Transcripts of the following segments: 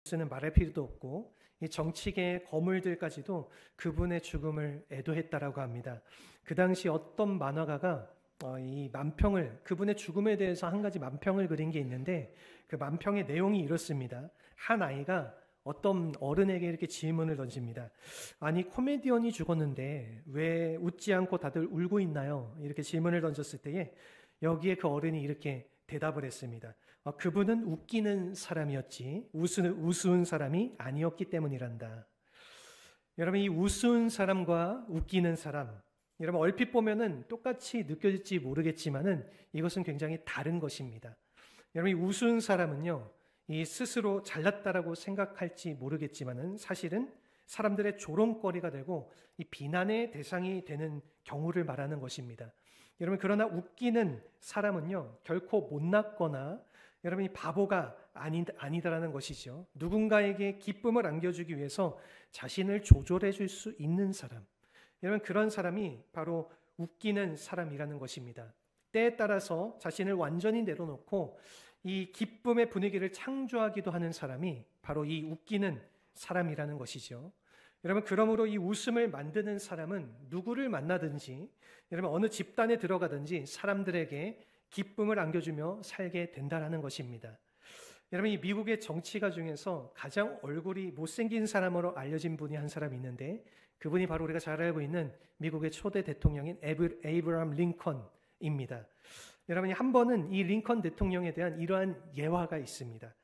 예수는 말할 필요도 없고 이 정치계의 거물들까지도 그분의 죽음을 애도했다라고 합니다. 그 당시 어떤 만화가가 이 만평을, 그분의 죽음에 대해서 한 가지 만평을 그린 게 있는데, 그 만평의 내용이 이렇습니다. 한 아이가 어떤 어른에게 이렇게 질문을 던집니다. 아니, 코미디언이 죽었는데 왜 웃지 않고 다들 울고 있나요? 이렇게 질문을 던졌을 때에 여기에 그 어른이 이렇게 대답을 했습니다. 그분은 웃기는 사람이었지 우스운 사람이 아니었기 때문이란다. 여러분, 이 우스운 사람과 웃기는 사람, 여러분 얼핏 보면은 똑같이 느껴질지 모르겠지만은 이것은 굉장히 다른 것입니다. 여러분, 이 우스운 사람은요, 이 스스로 잘났다라고 생각할지 모르겠지만은 사실은 사람들의 조롱거리가 되고 이 비난의 대상이 되는 경우를 말하는 것입니다. 여러분, 그러나 웃기는 사람은요, 결코 못났거나 여러분이 바보가 아니다라는 것이죠. 누군가에게 기쁨을 안겨주기 위해서 자신을 조절해 줄 수 있는 사람, 여러분 그런 사람이 바로 웃기는 사람이라는 것입니다. 때에 따라서 자신을 완전히 내려놓고 이 기쁨의 분위기를 창조하기도 하는 사람이 바로 이 웃기는 사람이라는 것이죠. 여러분, 그러므로 이 웃음을 만드는 사람은 누구를 만나든지, 여러분 어느 집단에 들어가든지 사람들에게 기쁨을 안겨주며 살게 된다는 것입니다. 여러분, 이 미국의 정치가 중에서 가장 얼굴이 못생긴 사람으로 알려진 분이 한 사람이 있는데, 그분이 바로 우리가 잘 알고 있는 미국의 초대 대통령인 에이브라함 링컨입니다. 여러분이 한 번은 이 링컨 대통령에 대한 이러한 예화가 있습니다.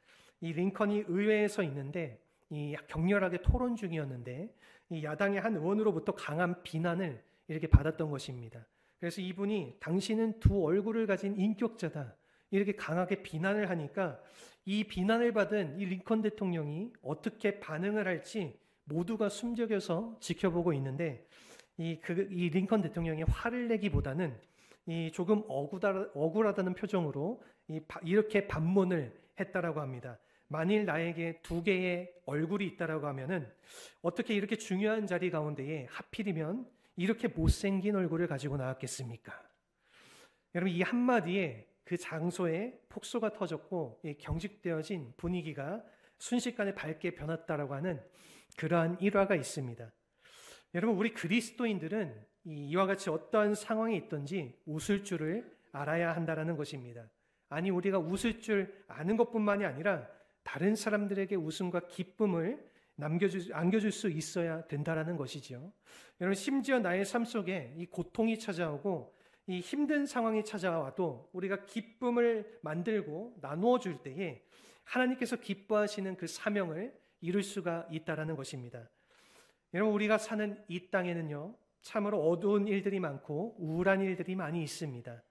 이 링컨이 의회에서 있는데 이 격렬하게 토론 중이었는데 이 야당의 한 의원으로부터 강한 비난을 이렇게 받았던 것입니다. 그래서 이분이 당신은 두 얼굴을 가진 인격자다, 이렇게 강하게 비난을 하니까 이 비난을 받은 이 링컨 대통령이 어떻게 반응을 할지 모두가 숨죽여서 지켜보고 있는데 이 링컨 대통령이 화를 내기보다는 이 조금 억울하다는 표정으로 이렇게 반문을 했다라고 합니다. 만일 나에게 두 개의 얼굴이 있다라고 하면은 어떻게 이렇게 중요한 자리 가운데에 하필이면 이렇게 못생긴 얼굴을 가지고 나왔겠습니까? 여러분, 이 한마디에 그 장소에 폭소가 터졌고 경직되어진 분위기가 순식간에 밝게 변했다라고 하는 그러한 일화가 있습니다. 여러분, 우리 그리스도인들은 이와 같이 어떠한 상황이 있든지 웃을 줄을 알아야 한다는 것입니다. 아니, 우리가 웃을 줄 아는 것뿐만이 아니라 다른 사람들에게 웃음과 기쁨을 안겨줄 수 있어야 된다는 것이죠. 여러분, 심지어 나의 삶 속에 이 고통이 찾아오고 이 힘든 상황이 찾아와도 우리가 기쁨을 만들고 나누어 줄 때에 하나님께서 기뻐하시는 그 사명을 이룰 수가 있다는 것입니다. 여러분, 우리가 사는 이 땅에는요, 참으로 어두운 일들이 많고 우울한 일들이 많이 있습니다.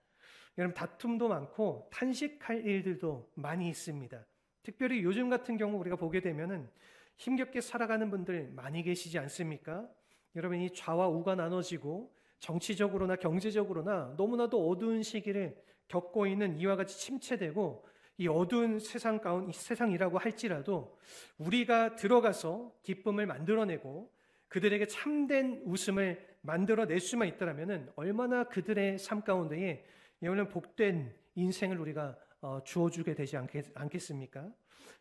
여러분, 다툼도 많고 탄식할 일들도 많이 있습니다. 특별히 요즘 같은 경우 우리가 보게 되면은 힘겹게 살아가는 분들 많이 계시지 않습니까? 여러분, 이 좌와 우가 나눠지고 정치적으로나 경제적으로나 너무나도 어두운 시기를 겪고 있는 이와 같이 침체되고 이 어두운 세상이라고 할지라도 우리가 들어가서 기쁨을 만들어내고 그들에게 참된 웃음을 만들어낼 수만 있다면 얼마나 그들의 삶 가운데에 여러분 복된 인생을 우리가 주어주게 되지 않겠습니까?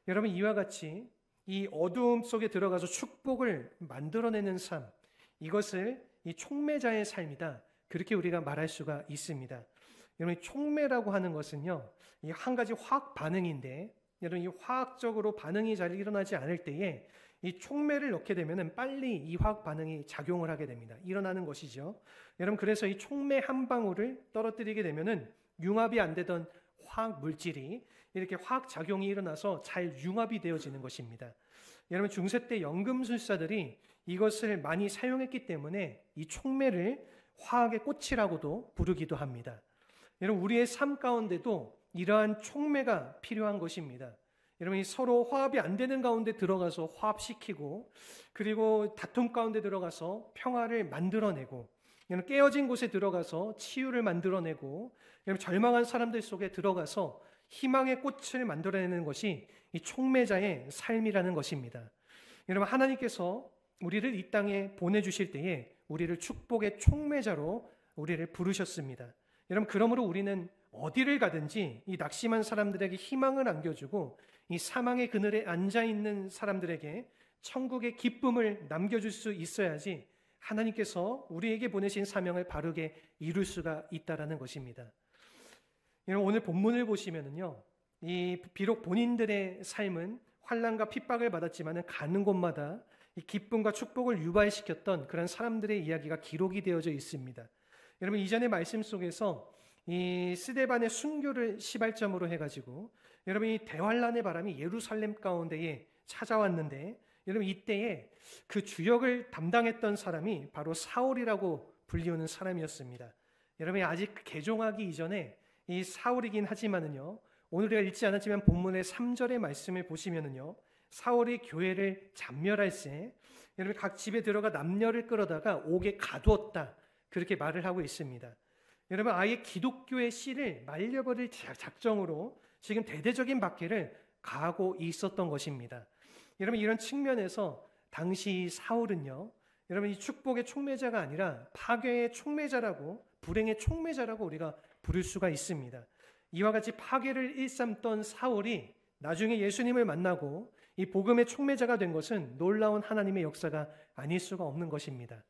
여러분, 이와 같이 이 어두움 속에 들어가서 축복을 만들어내는 삶, 이것을 이 촉매자의 삶이다, 그렇게 우리가 말할 수가 있습니다. 여러분, 촉매라고 하는 것은요, 이 한 가지 화학 반응인데, 여러분 이 화학적으로 반응이 잘 일어나지 않을 때에 이 촉매를 넣게 되면은 빨리 이 화학 반응이 작용을 하게 됩니다. 일어나는 것이죠. 여러분, 그래서 이 촉매 한 방울을 떨어뜨리게 되면은 융합이 안 되던 화학 물질이 이렇게 화학 작용이 일어나서 잘 융합이 되어지는 것입니다. 여러분, 중세 때 연금술사들이 이것을 많이 사용했기 때문에 이 촉매를 화학의 꽃이라고도 부르기도 합니다. 여러분, 우리의 삶 가운데도 이러한 촉매가 필요한 것입니다. 여러분, 서로 화합이 안 되는 가운데 들어가서 화합시키고, 그리고 다툼 가운데 들어가서 평화를 만들어내고, 여러분, 깨어진 곳에 들어가서 치유를 만들어내고, 여러분, 절망한 사람들 속에 들어가서 희망의 꽃을 만들어내는 것이 이 촉매자의 삶이라는 것입니다. 여러분, 하나님께서 우리를 이 땅에 보내주실 때에 우리를 축복의 촉매자로 우리를 부르셨습니다. 여러분, 그러므로 우리는 어디를 가든지 이 낙심한 사람들에게 희망을 안겨주고 이 사망의 그늘에 앉아있는 사람들에게 천국의 기쁨을 남겨줄 수 있어야지 하나님께서 우리에게 보내신 사명을 바르게 이룰 수가 있다라는 것입니다. 오늘 본문을 보시면은요, 이 비록 본인들의 삶은 환난과 핍박을 받았지만은 가는 곳마다 이 기쁨과 축복을 유발시켰던 그런 사람들의 이야기가 기록이 되어져 있습니다. 여러분, 이전의 말씀 속에서 이 스데반의 순교를 시발점으로 해가지고 여러분, 이 대환란의 바람이 예루살렘 가운데에 찾아왔는데, 여러분, 이때에 그 주역을 담당했던 사람이 바로 사울이라고 불리우는 사람이었습니다. 여러분, 아직 개종하기 이전에 이 사울이긴 하지만은요, 오늘 우리가 읽지 않았지만 본문의 3절의 말씀을 보시면은요, 사울이 교회를 잔멸할 때 여러분, 각 집에 들어가 남녀를 끌어다가 옥에 가두었다, 그렇게 말을 하고 있습니다. 여러분, 아예 기독교의 씨를 말려버릴 작정으로 지금 대대적인 박해를 가하고 있었던 것입니다. 여러분, 이런 측면에서 당시 사울은요, 여러분, 이 축복의 촉매자가 아니라 파괴의 촉매자라고, 불행의 촉매자라고 우리가 부를 수가 있습니다. 이와 같이 파괴를 일삼던 사울이 나중에 예수님을 만나고 이 복음의 촉매자가 된 것은 놀라운 하나님의 역사가 아닐 수가 없는 것입니다.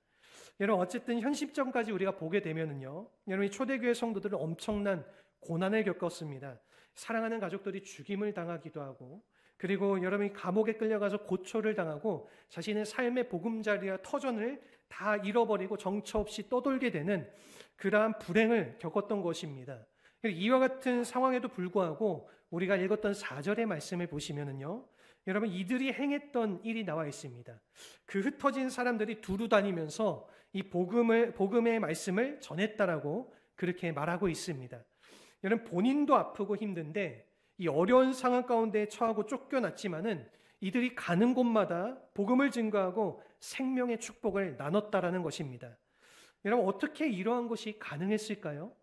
여러분, 어쨌든 현 시점까지 우리가 보게 되면은요, 여러분, 이 초대교회 성도들은 엄청난 고난을 겪었습니다. 사랑하는 가족들이 죽임을 당하기도 하고, 그리고 여러분이 감옥에 끌려가서 고초를 당하고 자신의 삶의 보금자리와 터전을 다 잃어버리고 정처 없이 떠돌게 되는 그러한 불행을 겪었던 것입니다. 이와 같은 상황에도 불구하고 우리가 읽었던 4절의 말씀을 보시면은요, 여러분, 이들이 행했던 일이 나와 있습니다. 그 흩어진 사람들이 두루 다니면서 이 복음의 말씀을 전했다라고 그렇게 말하고 있습니다. 여러분, 본인도 아프고 힘든데 이 어려운 상황 가운데 처하고 쫓겨났지만은 이들이 가는 곳마다 복음을 증거하고 생명의 축복을 나눴다라는 것입니다. 여러분, 어떻게 이러한 것이 가능했을까요?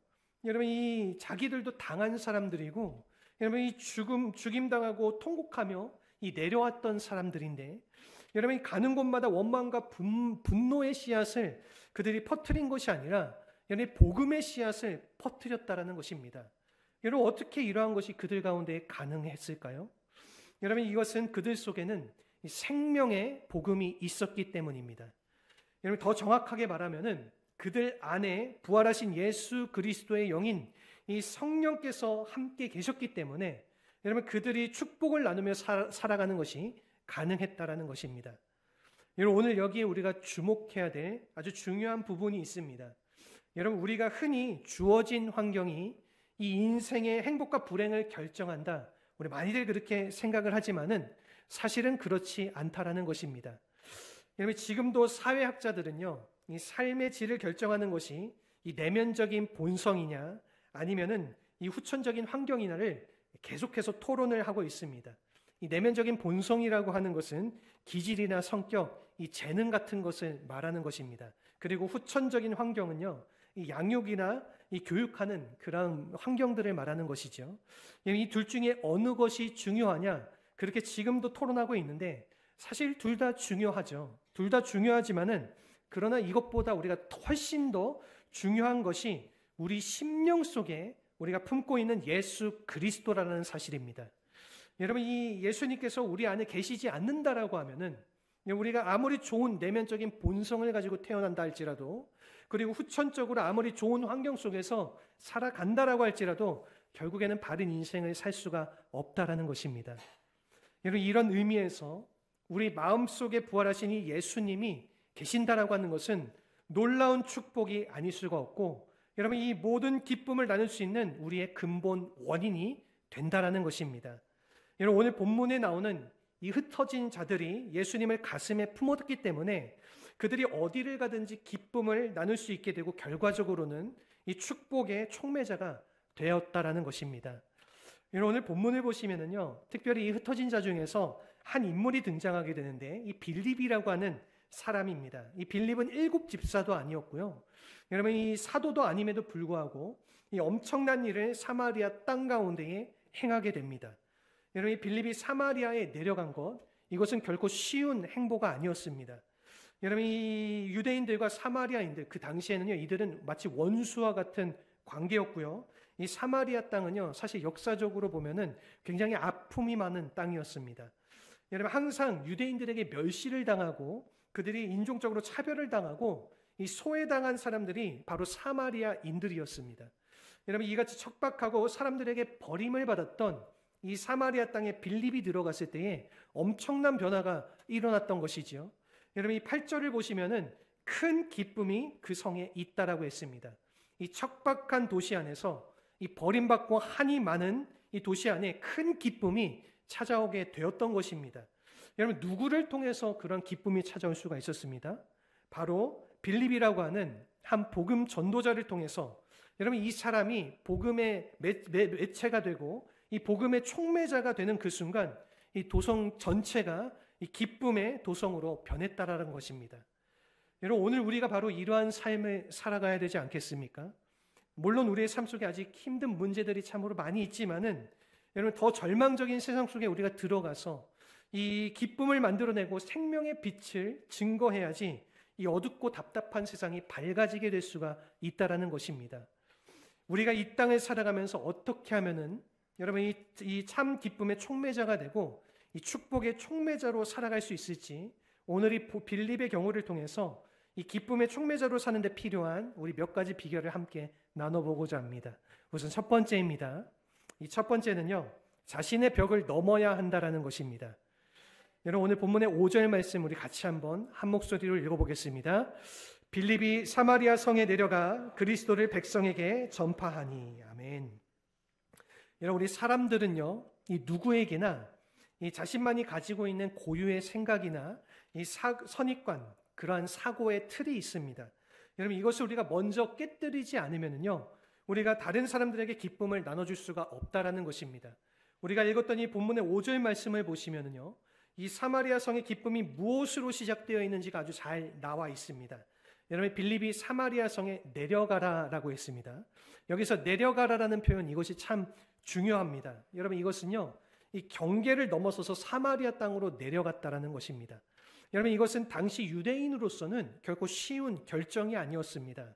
여러분, 이 자기들도 당한 사람들이고, 여러분, 이 죽임당하고 통곡하며 이 내려왔던 사람들인데, 여러분, 가는 곳마다 원망과 분노의 씨앗을 그들이 퍼뜨린 것이 아니라 여러분, 복음의 씨앗을 퍼뜨렸다라는 것입니다. 여러분, 어떻게 이러한 것이 그들 가운데 가능했을까요? 여러분, 이것은 그들 속에는 생명의 복음이 있었기 때문입니다. 여러분, 더 정확하게 말하면은 그들 안에 부활하신 예수 그리스도의 영인 이 성령께서 함께 계셨기 때문에 여러분, 그들이 축복을 나누며 살아가는 것이 가능했다라는 것입니다. 여러분, 오늘 여기에 우리가 주목해야 될 아주 중요한 부분이 있습니다. 여러분, 우리가 흔히 주어진 환경이 이 인생의 행복과 불행을 결정한다, 우리 많이들 그렇게 생각을 하지만은 사실은 그렇지 않다라는 것입니다. 여러분, 지금도 사회학자들은요, 이 삶의 질을 결정하는 것이 이 내면적인 본성이냐 아니면은 이 후천적인 환경이냐를 계속해서 토론을 하고 있습니다. 이 내면적인 본성이라고 하는 것은 기질이나 성격, 이 재능 같은 것을 말하는 것입니다. 그리고 후천적인 환경은요, 이 양육이나 이 교육하는 그런 환경들을 말하는 것이죠. 이 둘 중에 어느 것이 중요하냐, 그렇게 지금도 토론하고 있는데 사실 둘 다 중요하죠. 둘 다 중요하지만은 그러나 이것보다 우리가 훨씬 더 중요한 것이 우리 심령 속에 우리가 품고 있는 예수 그리스도라는 사실입니다. 여러분, 이 예수님께서 우리 안에 계시지 않는다라고 하면은 우리가 아무리 좋은 내면적인 본성을 가지고 태어난다 할지라도, 그리고 후천적으로 아무리 좋은 환경 속에서 살아간다라고 할지라도 결국에는 바른 인생을 살 수가 없다라는 것입니다. 여러분, 이런 의미에서 우리 마음속에 부활하신 이 예수님이 계신다라고 하는 것은 놀라운 축복이 아닐 수가 없고, 여러분, 이 모든 기쁨을 나눌 수 있는 우리의 근본 원인이 된다라는 것입니다. 여러분, 오늘 본문에 나오는 이 흩어진 자들이 예수님을 가슴에 품었기 때문에 그들이 어디를 가든지 기쁨을 나눌 수 있게 되고 결과적으로는 이 축복의 촉매자가 되었다라는 것입니다. 여러분, 오늘 본문을 보시면은요, 특별히 이 흩어진 자 중에서 한 인물이 등장하게 되는데 이 빌립이라고 하는 사람입니다. 이 빌립은 7 집사도 아니었고요, 여러분, 이 사도도 아님에도 불구하고 이 엄청난 일을 사마리아 땅 가운데에 행하게 됩니다. 여러분, 이 빌립이 사마리아에 내려간 것, 이것은 결코 쉬운 행보가 아니었습니다. 여러분, 이 유대인들과 사마리아인들, 그 당시에는요, 이들은 마치 원수와 같은 관계였고요, 이 사마리아 땅은요, 사실 역사적으로 보면은 굉장히 아픔이 많은 땅이었습니다. 여러분, 항상 유대인들에게 멸시를 당하고 그들이 인종적으로 차별을 당하고 이 소외당한 사람들이 바로 사마리아인들이었습니다. 여러분, 이같이 척박하고 사람들에게 버림을 받았던 이 사마리아 땅에 빌립이 들어갔을 때에 엄청난 변화가 일어났던 것이지요. 여러분, 이 8절을 보시면은 큰 기쁨이 그 성에 있다라고 했습니다. 이 척박한 도시 안에서 이 버림받고 한이 많은 이 도시 안에 큰 기쁨이 찾아오게 되었던 것입니다. 여러분, 누구를 통해서 그런 기쁨이 찾아올 수가 있었습니다? 바로 빌립이라고 하는 한 복음 전도자를 통해서, 여러분, 이 사람이 복음의 매체가 되고 이 복음의 촉매자가 되는 그 순간 이 도성 전체가 이 기쁨의 도성으로 변했다라는 것입니다. 여러분, 오늘 우리가 바로 이러한 삶을 살아가야 되지 않겠습니까? 물론 우리의 삶 속에 아직 힘든 문제들이 참으로 많이 있지만은, 여러분, 더 절망적인 세상 속에 우리가 들어가서 이 기쁨을 만들어내고 생명의 빛을 증거해야지 이 어둡고 답답한 세상이 밝아지게 될 수가 있다라는 것입니다. 우리가 이 땅을 살아가면서 어떻게 하면은 여러분 이 참 기쁨의 촉매자가 되고 이 축복의 촉매자로 살아갈 수 있을지, 오늘 이 빌립의 경우를 통해서 이 기쁨의 촉매자로 사는 데 필요한 우리 몇 가지 비결을 함께 나눠보고자 합니다. 우선 첫 번째입니다. 이 첫 번째는요, 자신의 벽을 넘어야 한다라는 것입니다. 여러분, 오늘 본문의 5절 말씀 우리 같이 한번 한 목소리로 읽어보겠습니다. 빌립이 사마리아 성에 내려가 그리스도를 백성에게 전파하니. 아멘. 여러분, 우리 사람들은요, 이 누구에게나 이 자신만이 가지고 있는 고유의 생각이나 이 선입관, 그러한 사고의 틀이 있습니다. 여러분, 이것을 우리가 먼저 깨뜨리지 않으면요, 우리가 다른 사람들에게 기쁨을 나눠줄 수가 없다라는 것입니다. 우리가 읽었던 이 본문의 5절 말씀을 보시면요, 이 사마리아 성의 기쁨이 무엇으로 시작되어 있는지가 아주 잘 나와 있습니다. 여러분, 빌립이 사마리아 성에 내려가라라고 했습니다. 여기서 내려가라라는 표현, 이것이 참 중요합니다. 여러분, 이것은요, 이 경계를 넘어서서 사마리아 땅으로 내려갔다라는 것입니다. 여러분, 이것은 당시 유대인으로서는 결코 쉬운 결정이 아니었습니다.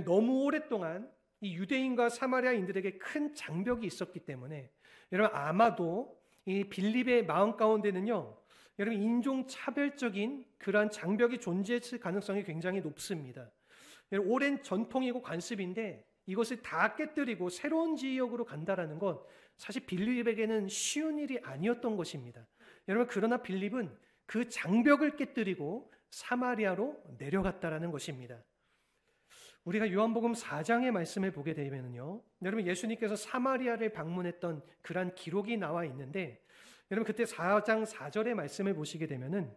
너무 오랫동안 이 유대인과 사마리아인들에게 큰 장벽이 있었기 때문에, 여러분, 아마도 이 빌립의 마음 가운데는요, 여러분, 인종차별적인 그러한 장벽이 존재했을 가능성이 굉장히 높습니다. 여러분, 오랜 전통이고 관습인데 이것을 다 깨뜨리고 새로운 지역으로 간다라는 건 사실 빌립에게는 쉬운 일이 아니었던 것입니다. 여러분, 그러나 빌립은 그 장벽을 깨뜨리고 사마리아로 내려갔다라는 것입니다. 우리가 요한복음 4장의 말씀을 보게 되면요, 여러분, 예수님께서 사마리아를 방문했던 그러한 기록이 나와 있는데, 여러분, 그때 4장 4절의 말씀을 보시게 되면은,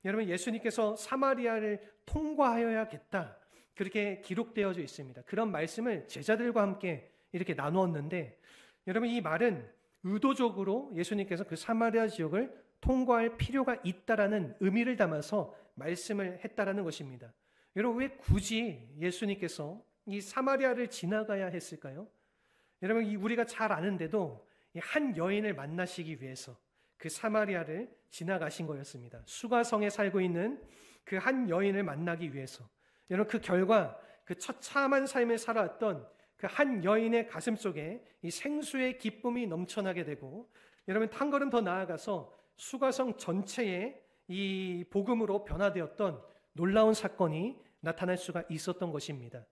여러분, 예수님께서 사마리아를 통과하여야겠다, 그렇게 기록되어져 있습니다. 그런 말씀을 제자들과 함께 이렇게 나누었는데, 여러분, 이 말은 의도적으로 예수님께서 그 사마리아 지역을 통과할 필요가 있다라는 의미를 담아서 말씀을 했다라는 것입니다. 여러분, 왜 굳이 예수님께서 이 사마리아를 지나가야 했을까요? 여러분, 우리가 잘 아는데도 한 여인을 만나시기 위해서 그 사마리아를 지나가신 거였습니다. 수가성에 살고 있는 그 한 여인을 만나기 위해서. 여러분, 그 결과 그 처참한 삶을 살아왔던 그 한 여인의 가슴 속에 이 생수의 기쁨이 넘쳐나게 되고, 여러분, 한 걸음 더 나아가서 수가성 전체에 이 복음으로 변화되었던 놀라운 사건이 나타날 수가 있었던 것입니다.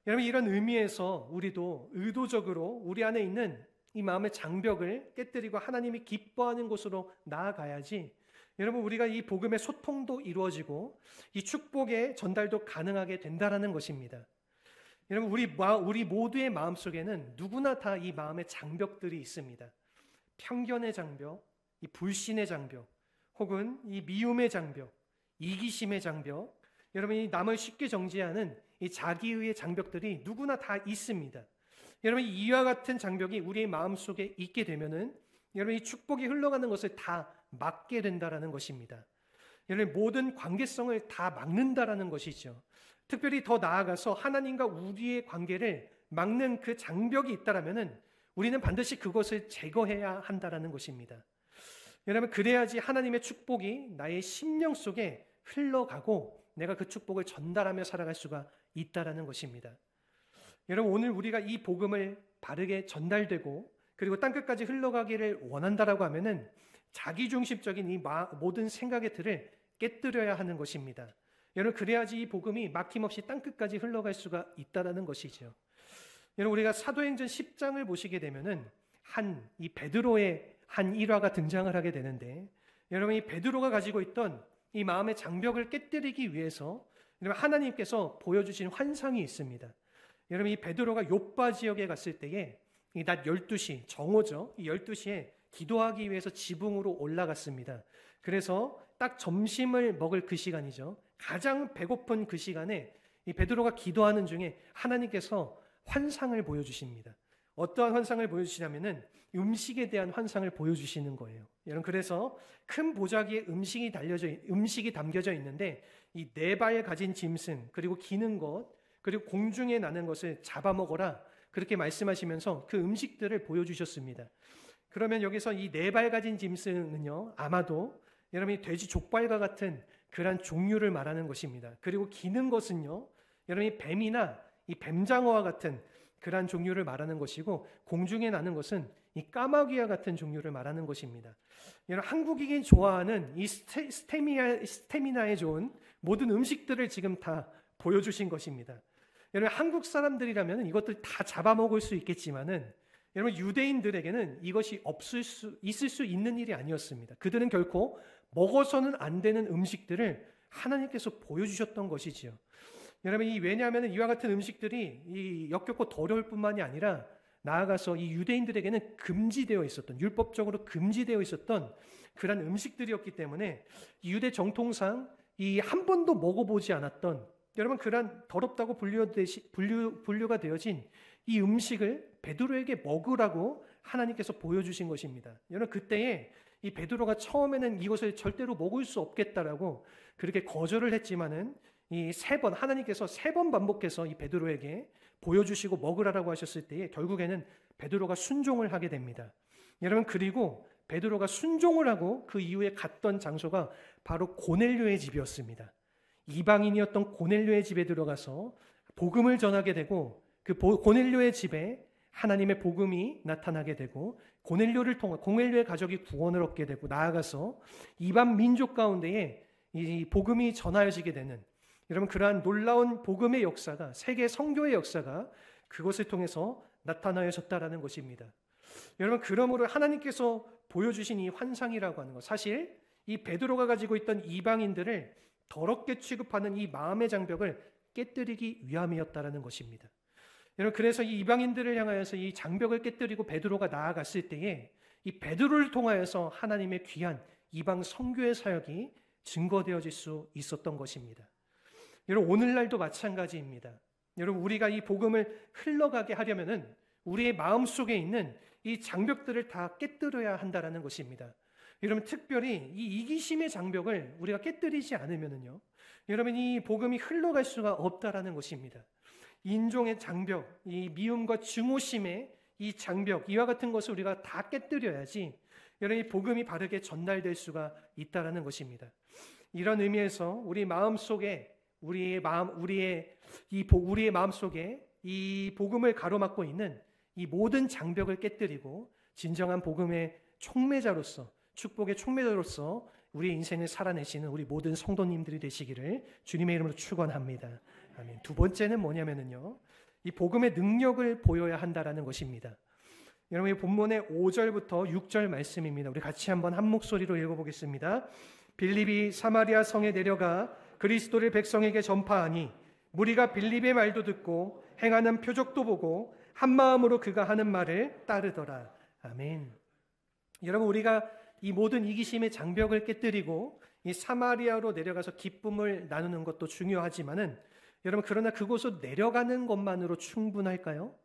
여러분, 이런 의미에서 우리도 의도적으로 우리 안에 있는 이 마음의 장벽을 깨뜨리고 하나님이 기뻐하는 곳으로 나아가야지, 여러분, 우리가 이 복음의 소통도 이루어지고 이 축복의 전달도 가능하게 된다라는 것입니다. 여러분, 우리 모두의 마음속에는 누구나 다 이 마음의 장벽들이 있습니다. 편견의 장벽, 이 불신의 장벽, 혹은 이 미움의 장벽, 이기심의 장벽, 여러분, 이 남을 쉽게 정죄하는 이 자기의의 장벽들이 누구나 다 있습니다. 여러분, 이와 같은 장벽이 우리의 마음속에 있게 되면은, 여러분, 이 축복이 흘러가는 것을 다 막게 된다라는 것입니다. 여러분, 모든 관계성을 다 막는다라는 것이죠. 특별히 더 나아가서 하나님과 우리의 관계를 막는 그 장벽이 있다라면은 우리는 반드시 그것을 제거해야 한다라는 것입니다. 여러분, 그래야지 하나님의 축복이 나의 심령 속에 흘러가고 내가 그 축복을 전달하며 살아갈 수가 있다라는 것입니다. 여러분, 오늘 우리가 이 복음을 바르게 전달되고 그리고 땅끝까지 흘러가기를 원한다라고 하면은 자기중심적인 이 모든 생각의 틀을 깨뜨려야 하는 것입니다. 여러분, 그래야지 이 복음이 막힘없이 땅끝까지 흘러갈 수가 있다라는 것이죠. 여러분, 우리가 사도행전 10장을 보시게 되면은 이 베드로의 한 일화가 등장을 하게 되는데, 여러분, 이 베드로가 가지고 있던 이 마음의 장벽을 깨뜨리기 위해서 여러분, 하나님께서 보여주신 환상이 있습니다. 여러분, 이 베드로가 욥바 지역에 갔을 때에 이 낮 12시, 정오죠. 이 12시에 기도하기 위해서 지붕으로 올라갔습니다. 그래서 딱 점심을 먹을 그 시간이죠. 가장 배고픈 그 시간에 이 베드로가 기도하는 중에 하나님께서 환상을 보여주십니다. 어떠한 환상을 보여주시냐면은 음식에 대한 환상을 보여주시는 거예요. 여러분, 그래서 큰 보자기에 음식이 담겨져 있는데 이 4발 가진 짐승, 그리고 기는 것, 그리고 공중에 나는 것을 잡아먹어라, 그렇게 말씀하시면서 그 음식들을 보여주셨습니다. 그러면 여기서 이 4발 가진 짐승은요, 아마도 여러분이 돼지 족발과 같은 그러한 종류를 말하는 것입니다. 그리고 기는 것은요, 여러분이 뱀이나 이 뱀장어와 같은 그러한 종류를 말하는 것이고, 공중에 나는 것은 이 까마귀와 같은 종류를 말하는 것입니다. 여러분, 한국인이 좋아하는 이 스태미나에 좋은 모든 음식들을 지금 다 보여주신 것입니다. 여러분, 한국 사람들이라면 이것들 다 잡아먹을 수 있겠지만은 여러분, 유대인들에게는 이것이 있을 수 있는 일이 아니었습니다. 그들은 결코 먹어서는 안 되는 음식들을 하나님께서 보여주셨던 것이지요. 여러분, 왜냐하면 이와 같은 음식들이 역겹고 더러울 뿐만이 아니라 나아가서 이 유대인들에게는 금지되어 있었던, 율법적으로 금지되어 있었던 그런 음식들이었기 때문에 유대 정통상 이 한 번도 먹어보지 않았던, 여러분, 그런 더럽다고 분류가 되어진 이 음식을 베드로에게 먹으라고 하나님께서 보여주신 것입니다. 여러분, 그때에 이 베드로가 처음에는 이것을 절대로 먹을 수 없겠다라고 그렇게 거절을 했지만은 하나님께서 3번 반복해서 이 베드로에게 보여주시고 먹으라고 하셨을 때에 결국에는 베드로가 순종을 하게 됩니다. 여러분, 그리고 베드로가 순종을 하고 그 이후에 갔던 장소가 바로 고넬료의 집이었습니다. 이방인이었던 고넬료의 집에 들어가서 복음을 전하게 되고, 그 고넬료의 집에 하나님의 복음이 나타나게 되고, 고넬료의 가족이 구원을 얻게 되고, 나아가서 이방 민족 가운데에 이 복음이 전하여지게 되는, 여러분, 그러한 놀라운 복음의 역사가, 세계 선교의 역사가 그것을 통해서 나타나여졌다라는 것입니다. 여러분, 그러므로 하나님께서 보여주신 이 환상이라고 하는 것, 사실 이 베드로가 가지고 있던 이방인들을 더럽게 취급하는 이 마음의 장벽을 깨뜨리기 위함이었다라는 것입니다. 여러분, 그래서 이 이방인들을 향하여서 이 장벽을 깨뜨리고 베드로가 나아갔을 때에 이 베드로를 통하여서 하나님의 귀한 이방 선교의 사역이 증거되어질 수 있었던 것입니다. 여러분, 오늘날도 마찬가지입니다. 여러분, 우리가 이 복음을 흘러가게 하려면은 우리의 마음속에 있는 이 장벽들을 다 깨뜨려야 한다라는 것입니다. 여러분, 특별히 이 이기심의 장벽을 우리가 깨뜨리지 않으면은요, 여러분, 이 복음이 흘러갈 수가 없다라는 것입니다. 인종의 장벽, 이 미움과 증오심의 이 장벽, 이와 같은 것을 우리가 다 깨뜨려야지 여러분, 이 복음이 바르게 전달될 수가 있다라는 것입니다. 이런 의미에서 우리의 마음속에 이 복음을 가로막고 있는 이 모든 장벽을 깨뜨리고 진정한 복음의 촉매자로서, 축복의 촉매자로서 우리의 인생을 살아내시는 우리 모든 성도님들이 되시기를 주님의 이름으로 축원합니다. 아멘. 두 번째는 뭐냐면요, 이 복음의 능력을 보여야 한다라는 것입니다. 여러분, 이 본문의 5절부터 6절 말씀입니다. 우리 같이 한번 한 목소리로 읽어보겠습니다. 빌립이 사마리아 성에 내려가 그리스도를 백성에게 전파하니 무리가 빌립의 말도 듣고 행하는 표적도 보고 한 마음으로 그가 하는 말을 따르더라. 아멘. 여러분, 우리가 이 모든 이기심의 장벽을 깨뜨리고 이 사마리아로 내려가서 기쁨을 나누는 것도 중요하지만은 여러분, 그러나 그곳으로 내려가는 것만으로 충분할까요?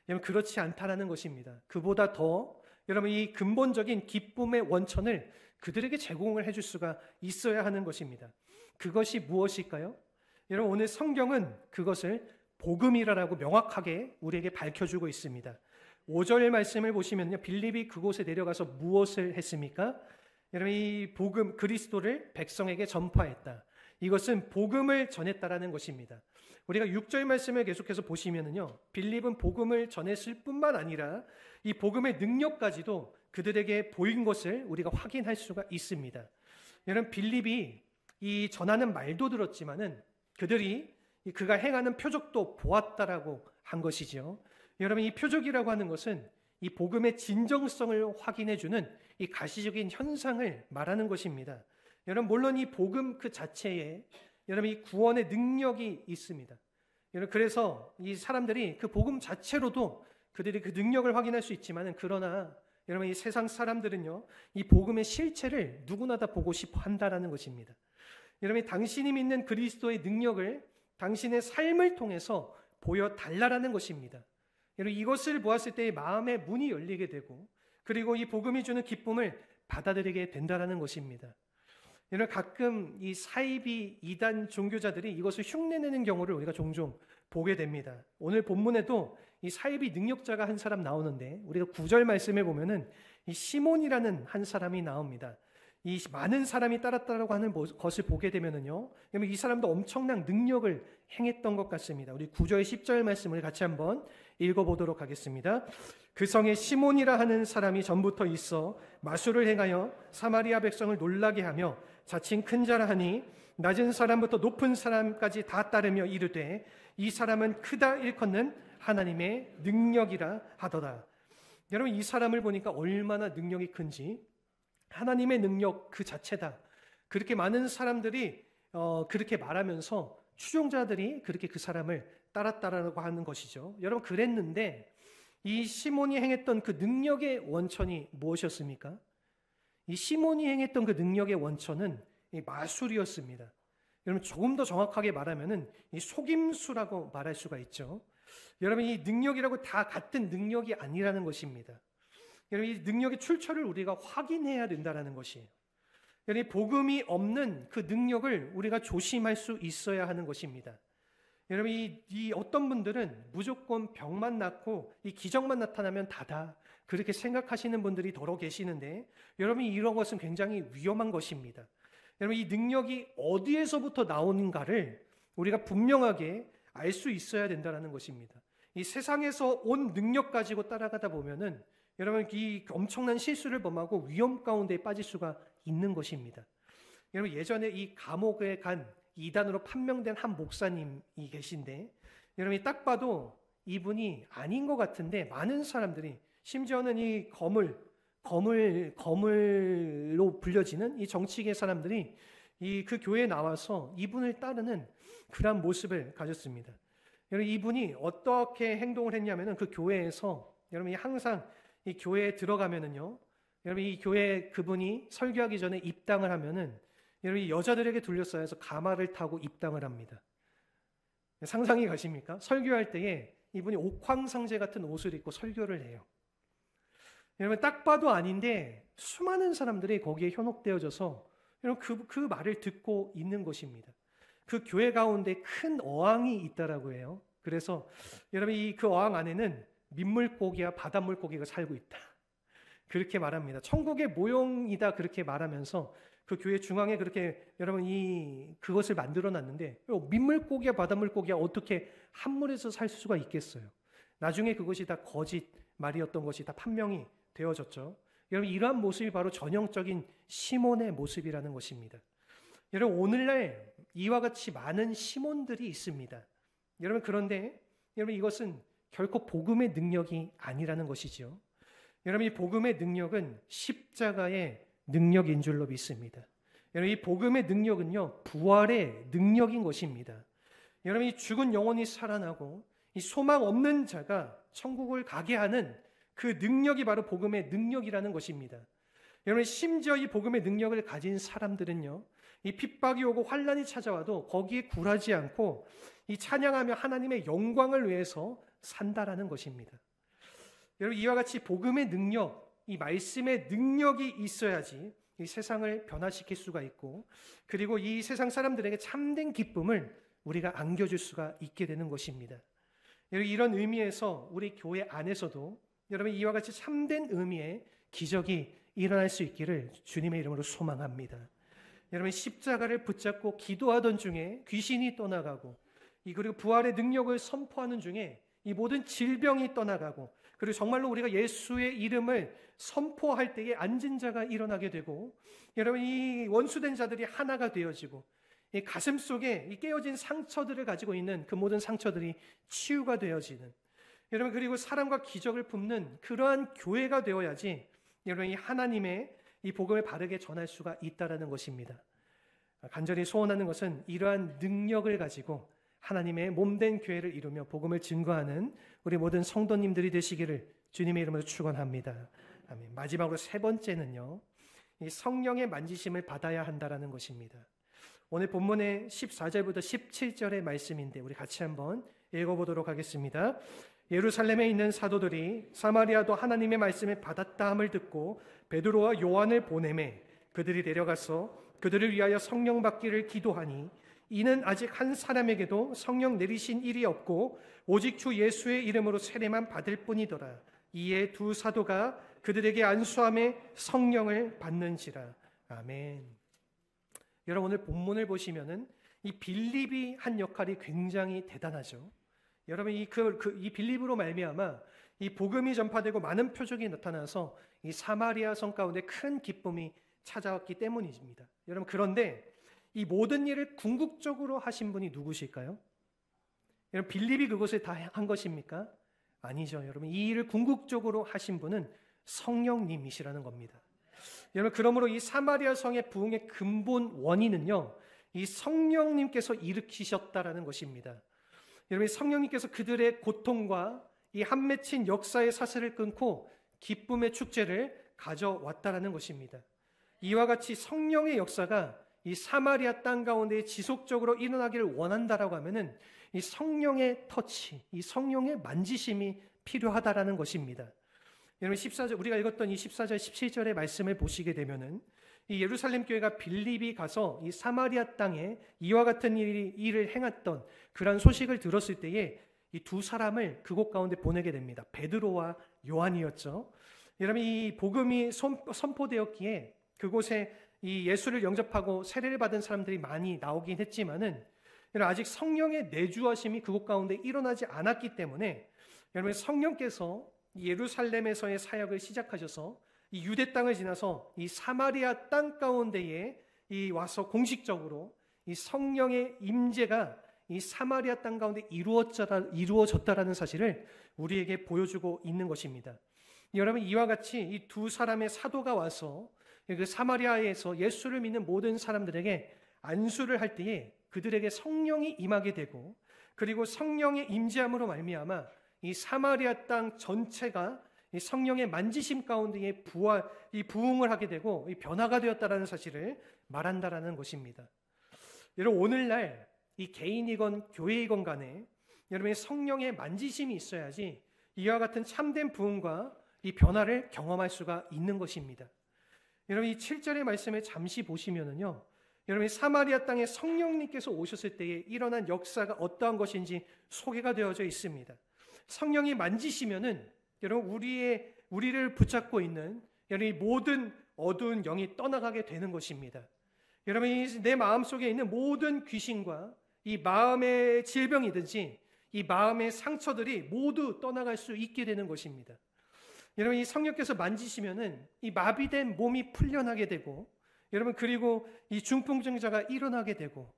여러분, 그렇지 않다라는 것입니다. 그보다 더 여러분, 이 근본적인 기쁨의 원천을 그들에게 제공을 해줄 수가 있어야 하는 것입니다. 그것이 무엇일까요? 여러분, 오늘 성경은 그것을 복음이라고 명확하게 우리에게 밝혀주고 있습니다. 5절 말씀을 보시면요, 빌립이 그곳에 내려가서 무엇을 했습니까? 여러분, 이 복음 그리스도를 백성에게 전파했다. 이것은 복음을 전했다라는 것입니다. 우리가 6절 말씀을 계속해서 보시면은요, 빌립은 복음을 전했을 뿐만 아니라 이 복음의 능력까지도 그들에게 보인 것을 우리가 확인할 수가 있습니다. 여러분, 빌립이 이 전하는 말도 들었지만은 그들이 그가 행하는 표적도 보았다라고 한 것이죠. 여러분, 이 표적이라고 하는 것은 이 복음의 진정성을 확인해주는 이 가시적인 현상을 말하는 것입니다. 여러분, 물론 이 복음 그 자체에 여러분 이 구원의 능력이 있습니다. 여러분, 그래서 이 사람들이 그 복음 자체로도 그들이 그 능력을 확인할 수 있지만은, 그러나 여러분 이 세상 사람들은요, 이 복음의 실체를 누구나 다 보고 싶어 한다라는 것입니다. 여러분, 당신이 믿는 그리스도의 능력을 당신의 삶을 통해서 보여달라라는 것입니다. 여러분, 이것을 보았을 때 마음의 문이 열리게 되고, 그리고 이 복음이 주는 기쁨을 받아들이게 된다라는 것입니다. 여러분, 가끔 이 사이비 이단 종교자들이 이것을 흉내내는 경우를 우리가 종종 보게 됩니다. 오늘 본문에도 이 사이비 능력자가 한 사람 나오는데, 우리가 9절 말씀에 보면은 이 시몬이라는 한 사람이 나옵니다. 이 많은 사람이 따랐다라고 하는 것을 보게 되면은요, 이 사람도 엄청난 능력을 행했던 것 같습니다. 우리 9절 10절 말씀을 같이 한번 읽어보도록 하겠습니다. 그 성에 시몬이라 하는 사람이 전부터 있어 마술을 행하여 사마리아 백성을 놀라게 하며 자칭 큰 자라 하니 낮은 사람부터 높은 사람까지 다 따르며 이르되 이 사람은 크다 일컫는 하나님의 능력이라 하더라. 여러분, 이 사람을 보니까 얼마나 능력이 큰지, 하나님의 능력 그 자체다, 그렇게 많은 사람들이 그렇게 말하면서 추종자들이 그렇게 그 사람을 따랐다라고 하는 것이죠. 여러분, 그랬는데 이 시몬이 행했던 그 능력의 원천이 무엇이었습니까? 이 시몬이 행했던 그 능력의 원천은 이 마술이었습니다. 여러분, 조금 더 정확하게 말하면은 이 속임수라고 말할 수가 있죠. 여러분, 이 능력이라고 다 같은 능력이 아니라는 것입니다. 여러분, 이 능력의 출처를 우리가 확인해야 된다는 것이에요. 여러분, 복음이 없는 그 능력을 우리가 조심할 수 있어야 하는 것입니다. 여러분, 이 어떤 분들은 무조건 병만 낫고 이 기적만 나타나면 다다, 그렇게 생각하시는 분들이 더러 계시는데, 여러분, 이런 것은 굉장히 위험한 것입니다. 여러분, 이 능력이 어디에서부터 나오는가를 우리가 분명하게 알 수 있어야 된다는 것입니다. 이 세상에서 온 능력 가지고 따라가다 보면은 여러분, 이 엄청난 실수를 범하고 위험 가운데 빠질 수가 있는 것입니다. 여러분, 예전에 이 감옥에 간 이단으로 판명된 한 목사님이 계신데, 여러분이 딱 봐도 이분이 아닌 것 같은데 많은 사람들이, 심지어는 이 거물로 불려지는 이 정치계 사람들이 그 교회에 나와서 이분을 따르는 그런 모습을 가졌습니다. 여러분, 이분이 어떻게 행동을 했냐면은 그 교회에서 여러분이 항상 이 교회에 들어가면은요, 여러분 이 교회 그분이 설교하기 전에 입당을 하면은 여러분 여자들에게 둘러싸여서 가마를 타고 입당을 합니다. 상상이 가십니까? 설교할 때에 이분이 옥황상제 같은 옷을 입고 설교를 해요. 여러분, 딱 봐도 아닌데 수많은 사람들이 거기에 현혹되어져서 여러분 그 말을 듣고 있는 것입니다. 그 교회 가운데 큰 어항이 있다라고 해요. 그래서 여러분 그 어항 안에는 민물고기와 바닷물고기가 살고 있다, 그렇게 말합니다. 천국의 모형이다, 그렇게 말하면서 그 교회 중앙에 그렇게 여러분 그것을 만들어 놨는데, 민물고기와 바닷물고기가 어떻게 한 물에서 살 수가 있겠어요? 나중에 그것이 다 거짓 말이었던 것이 다 판명이 되어졌죠. 여러분, 이러한 모습이 바로 전형적인 시몬의 모습이라는 것입니다. 여러분, 오늘날 이와 같이 많은 시몬들이 있습니다. 여러분, 그런데 여러분 이것은 결코 복음의 능력이 아니라는 것이죠. 여러분, 이 복음의 능력은 십자가의 능력인 줄로 믿습니다. 여러분, 이 복음의 능력은요, 부활의 능력인 것입니다. 여러분, 이 죽은 영혼이 살아나고 이 소망 없는 자가 천국을 가게 하는 그 능력이 바로 복음의 능력이라는 것입니다. 여러분, 심지어 이 복음의 능력을 가진 사람들은요, 이 핍박이 오고 환난이 찾아와도 거기에 굴하지 않고 이 찬양하며 하나님의 영광을 위해서 산다라는 것입니다. 여러분, 이와 같이 복음의 능력, 이 말씀의 능력이 있어야지 이 세상을 변화시킬 수가 있고, 그리고 이 세상 사람들에게 참된 기쁨을 우리가 안겨줄 수가 있게 되는 것입니다. 여러분, 이런 의미에서 우리 교회 안에서도 여러분 이와 같이 참된 의미의 기적이 일어날 수 있기를 주님의 이름으로 소망합니다. 여러분 십자가를 붙잡고 기도하던 중에 귀신이 떠나가고 그리고 부활의 능력을 선포하는 중에 이 모든 질병이 떠나가고 그리고 정말로 우리가 예수의 이름을 선포할 때에 앉은 자가 일어나게 되고 여러분 이 원수된 자들이 하나가 되어지고 이 가슴 속에 이 깨어진 상처들을 가지고 있는 그 모든 상처들이 치유가 되어지는 여러분 그리고 사랑과 기적을 품는 그러한 교회가 되어야지 여러분 이 하나님의 이 복음을 바르게 전할 수가 있다라는 것입니다. 간절히 소원하는 것은 이러한 능력을 가지고 하나님의 몸된 교회를 이루며 복음을 증거하는 우리 모든 성도님들이 되시기를 주님의 이름으로 축원합니다. 아멘. 마지막으로 세 번째는요, 이 성령의 만지심을 받아야 한다라는 것입니다. 오늘 본문의 14절부터 17절의 말씀인데 우리 같이 한번 읽어보도록 하겠습니다. 예루살렘에 있는 사도들이 사마리아도 하나님의 말씀을 받았다 함을 듣고 베드로와 요한을 보내매 그들이 내려가서 그들을 위하여 성령 받기를 기도하니 이는 아직 한 사람에게도 성령 내리신 일이 없고 오직 주 예수의 이름으로 세례만 받을 뿐이더라. 이에 두 사도가 그들에게 안수함에 성령을 받는지라. 아멘. 여러분 오늘 본문을 보시면은 이 빌립이 한 역할이 굉장히 대단하죠. 여러분 이 빌립으로 말미암아 이 복음이 전파되고 많은 표적이 나타나서 이 사마리아 성 가운데 큰 기쁨이 찾아왔기 때문입니다. 여러분 그런데 이 모든 일을 궁극적으로 하신 분이 누구실까요? 여러분 빌립이 그것을 다 한 것입니까? 아니죠. 여러분 이 일을 궁극적으로 하신 분은 성령님이시라는 겁니다. 여러분 그러므로 이 사마리아 성의 부흥의 근본 원인은요, 이 성령님께서 일으키셨다라는 것입니다. 여러분 성령님께서 그들의 고통과 이 한 맺힌 역사의 사슬을 끊고 기쁨의 축제를 가져왔다라는 것입니다. 이와 같이 성령의 역사가 이 사마리아 땅 가운데 지속적으로 일어나기를 원한다라고 하면은 이 성령의 터치, 이 성령의 만지심이 필요하다라는 것입니다. 여러분 14절 우리가 읽었던 이 14절 17절의 말씀을 보시게 되면은 이 예루살렘 교회가 빌립이 가서 이 사마리아 땅에 이와 같은 일을 행했던 그런 소식을 들었을 때에 이 두 사람을 그곳 가운데 보내게 됩니다. 베드로와 요한이었죠. 여러분 이 복음이 선포되었기에 그곳에 이 예수를 영접하고 세례를 받은 사람들이 많이 나오긴 했지만은 아직 성령의 내주하심이 그곳 가운데 일어나지 않았기 때문에 여러분 성령께서 예루살렘에서의 사역을 시작하셔서 이 유대 땅을 지나서 이 사마리아 땅 가운데에 이 와서 공식적으로 이 성령의 임재가 이 사마리아 땅 가운데 이루어졌다라는 사실을 우리에게 보여주고 있는 것입니다. 여러분 이와 같이 이 두 사람의 사도가 와서 그 사마리아에서 예수를 믿는 모든 사람들에게 안수를 할 때에 그들에게 성령이 임하게 되고 그리고 성령의 임재함으로 말미암아 이 사마리아 땅 전체가 이 성령의 만지심 가운데에 부흥을 하게 되고 이 변화가 되었다라는 사실을 말한다라는 것입니다. 여러분 오늘날 이 개인이건 교회이건 간에 여러분의 성령의 만지심이 있어야지 이와 같은 참된 부흥과 이 변화를 경험할 수가 있는 것입니다. 여러분 이 7절의 말씀을 잠시 보시면은요, 여러분 사마리아 땅에 성령님께서 오셨을 때에 일어난 역사가 어떠한 것인지 소개가 되어져 있습니다. 성령이 만지시면은 여러분 우리를 붙잡고 있는 여러분 이 모든 어두운 영이 떠나가게 되는 것입니다. 여러분 내 마음 속에 있는 모든 귀신과 이 마음의 질병이든지 이 마음의 상처들이 모두 떠나갈 수 있게 되는 것입니다. 여러분 이 성령께서 만지시면은 이 마비된 몸이 풀려나게 되고 여러분 그리고 이 중풍증자가 일어나게 되고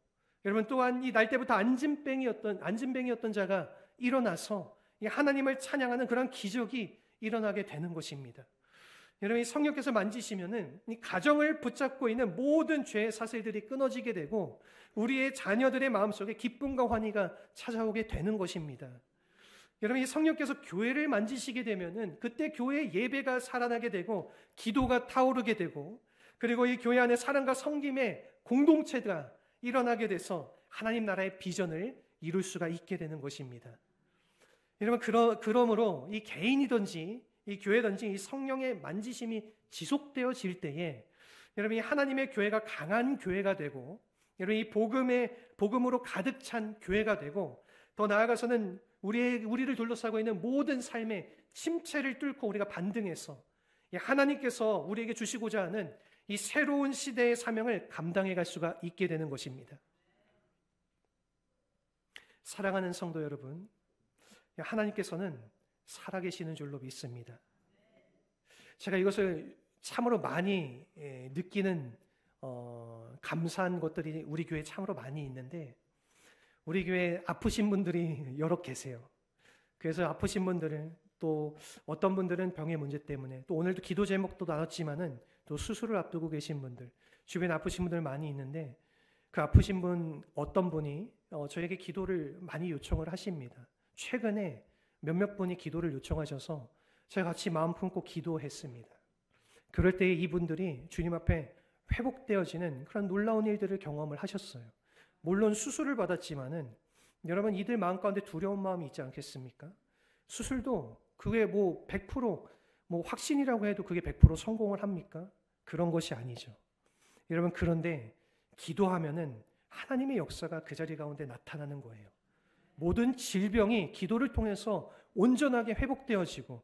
여러분 또한 이 날 때부터 안진뱅이였던 자가 일어나서 이 하나님을 찬양하는 그런 기적이 일어나게 되는 것입니다. 여러분 이 성령께서 만지시면은 이 가정을 붙잡고 있는 모든 죄의 사슬들이 끊어지게 되고 우리의 자녀들의 마음속에 기쁨과 환희가 찾아오게 되는 것입니다. 여러분 이 성령께서 교회를 만지시게 되면은 그때 교회의 예배가 살아나게 되고 기도가 타오르게 되고 그리고 이 교회 안에 사랑과 섬김의 공동체가 일어나게 돼서 하나님 나라의 비전을 이룰 수가 있게 되는 것입니다. 여러분 그러므로 이 개인이든지 이 교회든지 이 성령의 만지심이 지속되어질 때에 여러분 이 하나님의 교회가 강한 교회가 되고 여러분 이 복음으로 가득 찬 교회가 되고 더 나아가서는 우리를 둘러싸고 있는 모든 삶의 침체를 뚫고 우리가 반등해서 하나님께서 우리에게 주시고자 하는 이 새로운 시대의 사명을 감당해 갈 수가 있게 되는 것입니다. 사랑하는 성도 여러분, 하나님께서는 살아계시는 줄로 믿습니다. 제가 이것을 참으로 많이 느끼는 감사한 것들이 우리 교회에 참으로 많이 있는데, 우리 교회에 아프신 분들이 여러 계세요. 그래서 아프신 분들은, 또 어떤 분들은 병의 문제 때문에, 또 오늘도 기도 제목도 나눴지만은 또 수술을 앞두고 계신 분들, 주변에 아프신 분들 많이 있는데, 그 아프신 분 어떤 분이 저에게 기도를 많이 요청을 하십니다. 최근에 몇몇 분이 기도를 요청하셔서 제가 같이 마음 품고 기도했습니다. 그럴 때 이분들이 주님 앞에 회복되어지는 그런 놀라운 일들을 경험을 하셨어요. 물론 수술을 받았지만은 여러분, 이들 마음 가운데 두려운 마음이 있지 않겠습니까? 수술도 그게 100% 확신이라고 해도 그게 100% 성공을 합니까? 그런 것이 아니죠. 여러분, 그런데 기도하면은 하나님의 역사가 그 자리 가운데 나타나는 거예요. 모든 질병이 기도를 통해서 온전하게 회복되어지고,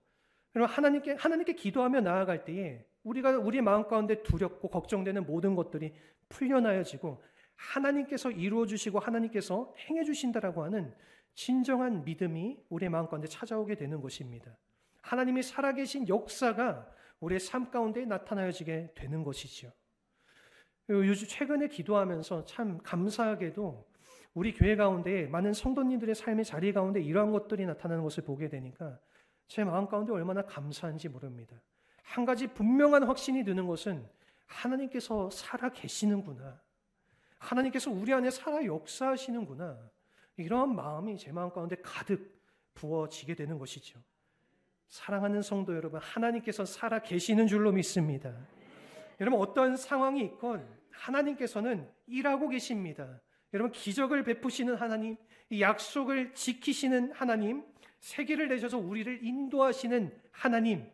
여러분, 하나님께 기도하며 나아갈 때에 우리의 마음 가운데 두렵고 걱정되는 모든 것들이 풀려나여지고 하나님께서 이루어 주시고 하나님께서 행해 주신다라고 하는 진정한 믿음이 우리의 마음 가운데 찾아오게 되는 것입니다. 하나님이 살아계신 역사가 우리의 삶 가운데 나타나여지게 되는 것이죠. 요즘 최근에 기도하면서 참 감사하게도 우리 교회 가운데 많은 성도님들의 삶의 자리 가운데 이러한 것들이 나타나는 것을 보게 되니까 제 마음 가운데 얼마나 감사한지 모릅니다. 한 가지 분명한 확신이 드는 것은 하나님께서 살아 계시는구나, 하나님께서 우리 안에 살아 역사하시는구나, 이러한 마음이 제 마음 가운데 가득 부어지게 되는 것이죠. 사랑하는 성도 여러분, 하나님께서 살아 계시는 줄로 믿습니다. 여러분, 어떤 상황이 있건 하나님께서는 일하고 계십니다. 여러분, 기적을 베푸시는 하나님, 이 약속을 지키시는 하나님, 세계를 내셔서 우리를 인도하시는 하나님,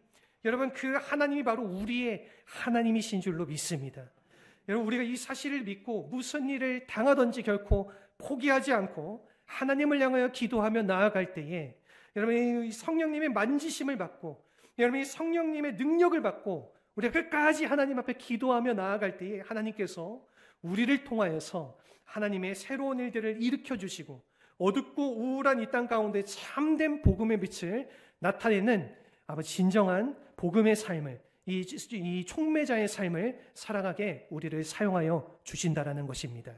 여러분, 그 하나님이 바로 우리의 하나님이신 줄로 믿습니다. 여러분, 우리가 이 사실을 믿고 무슨 일을 당하든지 결코 포기하지 않고 하나님을 향하여 기도하며 나아갈 때에, 여러분, 이 성령님의 만지심을 받고, 여러분, 이 성령님의 능력을 받고 우리가 끝까지 하나님 앞에 기도하며 나아갈 때에 하나님께서 우리를 통하여서 하나님의 새로운 일들을 일으켜 주시고 어둡고 우울한 이 땅 가운데 참된 복음의 빛을 나타내는 진정한 복음의 삶을, 이 촉매자의 삶을 살아가게 우리를 사용하여 주신다라는 것입니다.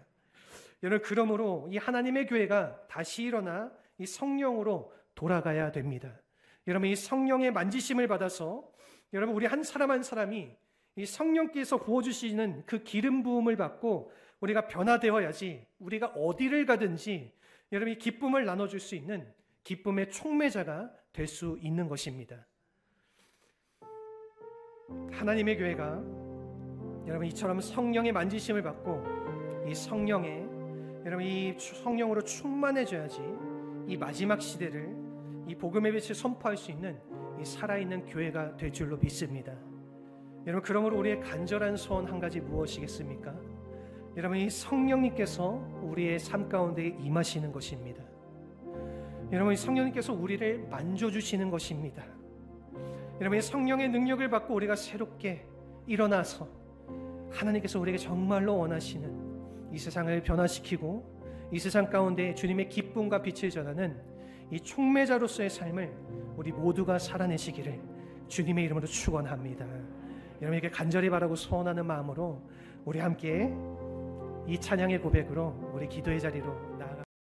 여러분, 그러므로 이 하나님의 교회가 다시 일어나 이 성령으로 돌아가야 됩니다. 여러분, 이 성령의 만지심을 받아서 여러분, 우리 한 사람 한 사람이 이 성령께서 부어주시는 그 기름 부음을 받고 우리가 변화되어야지 우리가 어디를 가든지 여러분, 이 기쁨을 나눠줄 수 있는 기쁨의 촉매자가 될 수 있는 것입니다. 하나님의 교회가 여러분, 이처럼 성령의 만지심을 받고 이 성령으로 충만해져야지 이 마지막 시대를 이 복음의 빛을 선포할 수 있는 이 살아있는 교회가 될 줄로 믿습니다. 여러분, 그러므로 우리의 간절한 소원 한 가지 무엇이겠습니까? 여러분, 이 성령님께서 우리의 삶 가운데 임하시는 것입니다. 여러분, 이 성령님께서 우리를 만져주시는 것입니다. 여러분, 이 성령의 능력을 받고 우리가 새롭게 일어나서 하나님께서 우리에게 정말로 원하시는 이 세상을 변화시키고 이 세상 가운데 주님의 기쁨과 빛을 전하는 이 촉매자로서의 삶을 우리 모두가 살아내시기를 주님의 이름으로 축원합니다. 여러분에게 간절히 바라고 소원하는 마음으로 우리 함께 이 찬양의 고백으로 우리 기도의 자리로